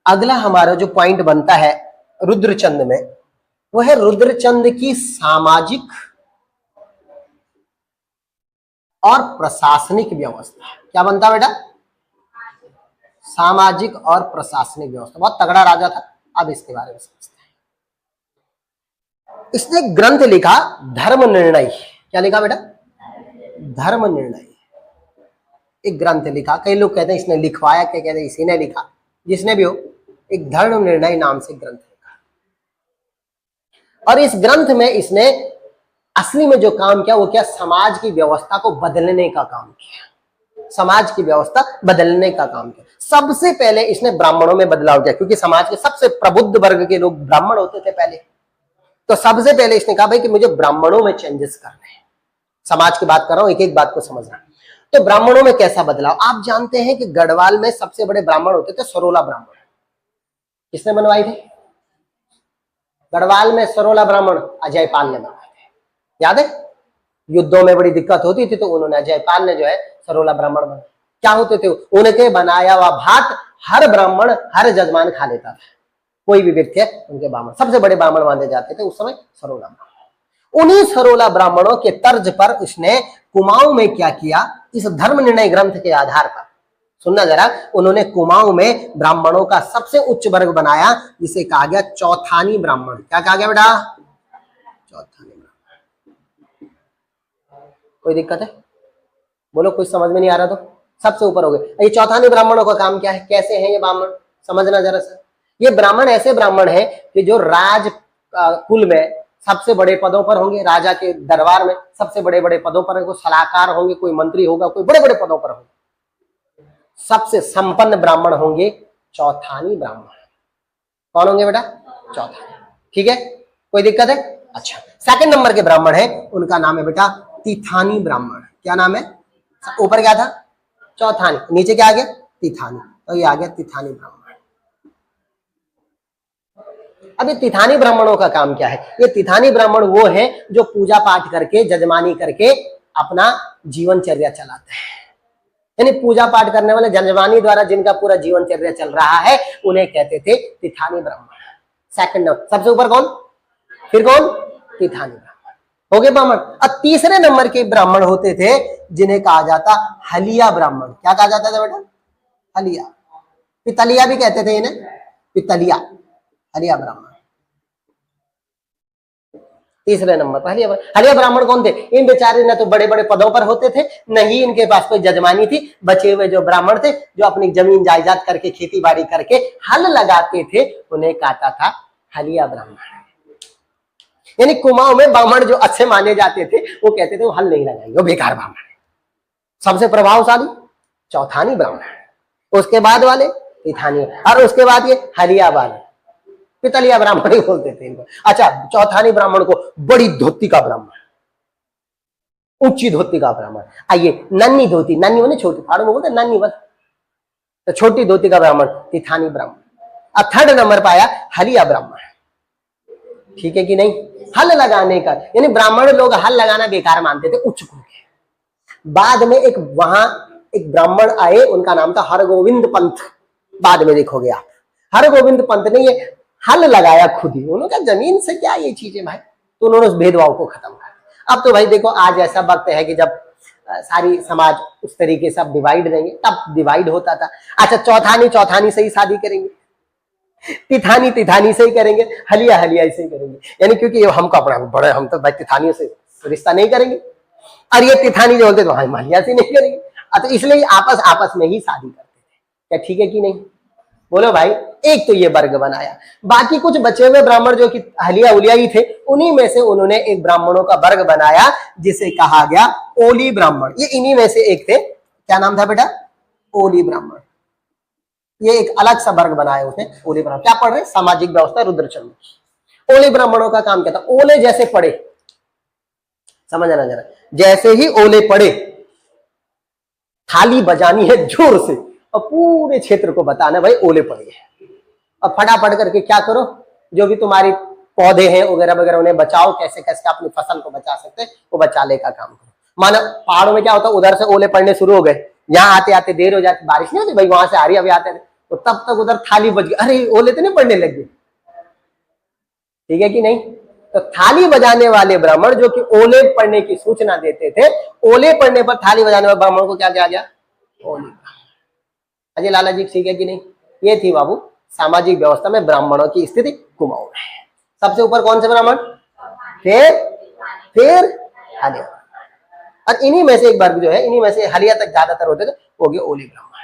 अगला हमारा जो पॉइंट बनता है रुद्रचंद में, वो है रुद्रचंद की सामाजिक और प्रशासनिक व्यवस्था। क्या बनता बेटा? सामाजिक और प्रशासनिक व्यवस्था। बहुत तगड़ा राजा था। अब इसके बारे में समझते हैं। इसने एक ग्रंथ लिखा धर्म निर्णय। क्या लिखा बेटा? धर्म निर्णय। एक ग्रंथ लिखा। कई लोग कहते हैं इसने लिखवाया, क्या कहते हैं इसी ने लिखा। जिसने भी हो, एक धर्म निर्णय नाम से ग्रंथ लिखा। और इस ग्रंथ में इसने असली में जो काम किया वो क्या? समाज की व्यवस्था को बदलने का काम किया। समाज की व्यवस्था बदलने का काम किया। सबसे पहले इसने ब्राह्मणों में बदलाव किया, क्योंकि समाज के सबसे प्रबुद्ध वर्ग के लोग ब्राह्मण होते थे पहले। तो सबसे पहले इसने कहा भाई कि मुझे ब्राह्मणों में चेंजेस करने हैं। समाज की बात कर रहा हूं, एक एक बात को समझना। तो ब्राह्मणों में कैसा बदलाव? आप जानते हैं कि गढ़वाल में सबसे बड़े ब्राह्मण होते थे सरोला ब्राह्मण। किसने बनवाई थी? गढ़वाल में सरोला ब्राह्मण अजय पाल ने बनवाए थे। याद है? युद्धों में बड़ी दिक्कत होती थी तो उन्होंने, अजय पाल ने जो है सरोला ब्राह्मण बनाए। क्या होते थे? उनके बनाया हुआ भात हर ब्राह्मण, हर जजमान खा लेता था। कोई भी व्यक्ति है, उनके ब्राह्मण सबसे बड़े ब्राह्मण माने जाते थे उस समय सरोला ब्राह्मण। उन्हीं सरोला ब्राह्मणों के तर्ज पर उसने कुमाऊं में क्या किया? इस धर्म निर्णय ग्रंथ के आधार पर, सुनना जरा, उन्होंने कुमाऊं में ब्राह्मणों का सबसे उच्च वर्ग बनाया, जिसे कहा गया चौथानी ब्राह्मण। क्या कहा गया बेटा? चौथानी ब्राह्मण। कोई दिक्कत है? बोलो, कुछ समझ में नहीं आ रहा तो सबसे ऊपर हो गए। ये चौथानी ब्राह्मणों का काम क्या है? कैसे हैं ये ब्राह्मण? समझना जरा सा। ये ब्राह्मण ऐसे ब्राह्मण हैं कि जो राज कुल में सबसे बड़े पदों पर होंगे, राजा के दरबार में सबसे बड़े बड़े पदों पर, कोई सलाहकार होंगे, कोई मंत्री होगा, कोई बड़े बड़े पदों पर होंगे। सबसे संपन्न ब्राह्मण होंगे चौथानी ब्राह्मण। कौन होंगे बेटा? चौथानी। ठीक है, कोई दिक्कत है? अच्छा, सेकंड नंबर के ब्राह्मण है, उनका नाम है बेटा तिथानी ब्राह्मण। क्या नाम है? ऊपर क्या था? चौथानी, नीचे क्या आ गया? तिथानी। तो ये आ गया तिथानी ब्राह्मण। अब ये तिथानी ब्राह्मणों का काम क्या है? ये तिथानी ब्राह्मण वो है जो पूजा पाठ करके, जजमानी करके अपना जीवनचर्या चलाते हैं। यानी पूजा पाठ करने वाले, जजमानी द्वारा जिनका पूरा जीवनचर्या चल रहा है, उन्हें कहते थे तिथानी ब्राह्मण। सेकंड नंबर, सबसे ऊपर कौन? फिर कौन? तिथानी ब्राह्मण। हो गए ब्राह्मण। अब तीसरे नंबर के ब्राह्मण होते थे जिन्हें कहा जाता हलिया ब्राह्मण। क्या कहा जाता था बेटा? हलिया। पितलिया भी कहते थे इन्हें, पितलिया, हलिया ब्राह्मण। तीसरे नंबर पर हलिया ब्राह्मण कौन थे? इन बेचारे न तो बड़े बड़े पदों पर होते थे, न ही इनके पास कोई जजमानी थी। बचे हुए जो ब्राह्मण थे, जो अपनी जमीन जायदाद करके, खेती बाड़ी करके हल लगाते थे, उन्हें कहता था हलिया ब्राह्मण। यानी कुमाऊं में ब्राह्मण जो अच्छे माने जाते थे, वो कहते थे वो हल नहीं लगाएंगे, वो बेकार ब्राह्मण है। सबसे प्रभावशाली चौथानी ब्राह्मण, उसके बाद वाले तिथानी, और उसके बाद ये हलिया वाले, पितलिया ब्राह्मण ही बोलते थे इनको। अच्छा, चौथानी ब्राह्मण को बड़ी धोती का ब्राह्मण, ऊंची धोती का ब्राह्मण। आइए, नन्ही धोती, नन्ही होने छोटी, पहाड़ों में बोलते नन्ही बस, तो छोटी धोती का ब्राह्मण तिथानी ब्राह्मण। अब थर्ड नंबर पाया हलिया ब्राह्मण। ठीक है कि नहीं? हल लगाने का, यानी ब्राह्मण लोग हल लगाना बेकार मानते थे, उच्च कुल के। बाद में एक वहां एक ब्राह्मण आए, उनका नाम था हरगोविंद पंत। बाद में देखोगे आप, हरगोविंद पंत ने ये हल लगाया खुद ही। उन्होंने कहा जमीन से क्या ये चीजें भाई, तो उन्होंने उस भेदभाव को खत्म कर दिया। अब तो भाई देखो, आज ऐसा वक्त है कि जब सारी समाज उस तरीके से अब डिवाइड रहेंगे, तब डिवाइड होता था। अच्छा, चौथानी चौथानी से ही शादी करेंगे, तिथानी तिथानी से ही करेंगे, हलिया हलिया से ही करेंगे। यानी क्योंकि हमको अपना बड़े, हम तो भाई तिथानियों से रिश्ता नहीं करेंगे, और ये तिथानी जो बोलते तो हम हलिया से नहीं करेंगे। तो इसलिए आपस में ही शादी करते थे। क्या ठीक है कि नहीं? बोलो भाई। एक तो ये वर्ग बनाया, बाकी कुछ बचे हुए ब्राह्मण जो कि हलिया उलिया ही थे, उन्हीं में से उन्होंने एक ब्राह्मणों का वर्ग बनाया जिसे कहा गया ओली ब्राह्मण। ये इन्हीं में से एक थे। क्या नाम था बेटा? ओली ब्राह्मण। ये एक अलग सा वर्ग बनाया उसने, ओली ब्राह्मण। क्या पढ़ रहे? सामाजिक व्यवस्था, रुद्रचंद। ओली ब्राह्मणों का काम क्या था? ओले जैसे पड़े, समझना जरा, जैसे ही ओले पड़े, थाली बजानी है जोर से और पूरे क्षेत्र को बताना भाई ओले पड़े हैं। अब फटाफट करके क्या करो, जो भी तुम्हारी पौधे हैं वगैरह वगैरह, उन्हें बचाओ। कैसे कैसे अपनी फसल को बचा सकते हैं, वो बचाने का काम करो। मानो पहाड़ों में क्या होता है, उधर से ओले पड़ने शुरू हो गए, यहाँ आते आते देर हो जाती, बारिश नहीं होती भाई, वहां से आ रही, अभी आते थे, तो तब तक उधर थाली बज गई, अरे ओले तो नहीं पड़ने लग गए, ठीक है कि नहीं। तो थाली बजाने वाले ब्राह्मण जो कि ओले पड़ने की सूचना देते थे, ओले पड़ने पर थाली बजाने वाले ब्राह्मण को क्या किया गया, ओले। अजय लाला जी ठीक है कि नहीं। ये थी बाबू सामाजिक व्यवस्था में ब्राह्मणों की स्थिति कुमाऊं में। सबसे ऊपर कौन से ब्राह्मण, फिर हलिया, और इन्हीं में से एक वर्ग जो है, इन्हीं में से हलिया तक ज्यादातर होते थे, वो गए ओले ब्राह्मण।